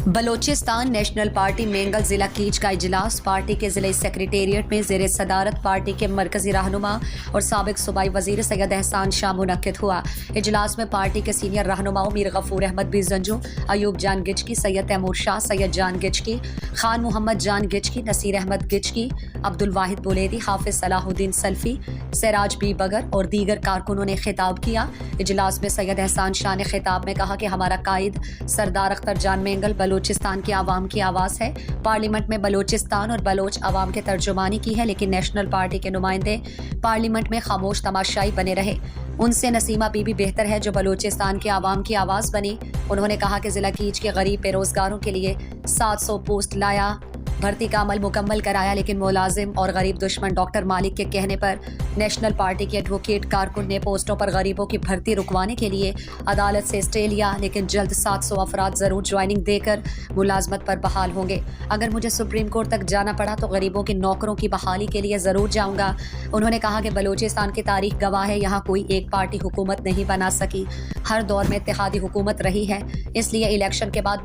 Balochistan national party Mengal जिला कीच का इजलास पार्टी के जिले सेक्रेटेरिएट में ज़ेर सदारत पार्टी के मरकजी रहनुमा और साबिक सूबाई वजीर सैयद एहसान शाह मुनक्किद हुआ। इजलास में पार्टी के सीनियर रहनुमाओं मीर गफूर अहमद बीजंजू, अयूब जान गिचकी, सैयद तैमूर शाह, सैयद जान गिचकी, खान मोहम्मद जान गिचकी, नसीर अहमद गिचकी, अब्दुल वाहिद बुलेदी, हाफिज सलाहुद्दीन सल्फी, सराज बी बगर और दीगर कारकुनों ने खिताब किया। इजलास में सैयद एहसान शाह ने खिताब में कहा कि हमारा कायद सरदार अख्तर जान मेंगल बलूचिस्तान की आवाम की आवाज़ है। पार्लियामेंट में बलूचिस्तान और बलोच आवाम के तर्जुमानी की है, लेकिन नेशनल पार्टी के नुमाइंदे पार्लियामेंट में खामोश तमाशाई बने रहे। उनसे नसीमा बीबी बेहतर है जो बलूचिस्तान की आवाम की आवाज़ बनी। उन्होंने कहा कि ज़िला कीच के गरीब बेरोज़गारों के लिए 700 पोस्ट लाया, भर्ती का अमल मुकम्मल कराया, लेकिन मुलाजिम और गरीब दुश्मन डॉक्टर मालिक के कहने पर नेशनल पार्टी के एडवोकेट कारकुन ने पोस्टों पर गरीबों की भर्ती रुकवाने के लिए अदालत से स्टे लिया, लेकिन जल्द 700 अफराद ज़रूर ज्वाइनिंग देकर मुलाजमत पर बहाल होंगे। अगर मुझे सुप्रीम कोर्ट तक जाना पड़ा तो गरीबों के नौकरों की बहाली के लिए ज़रूर जाऊँगा। उन्होंने कहा कि बलूचिस्तान की तारीख गवाह है, यहाँ कोई एक पार्टी हुकूमत नहीं बना सकी, हर दौर में इत्तेहादी हुकूमत रही है, इसलिए इलेक्शन के बाद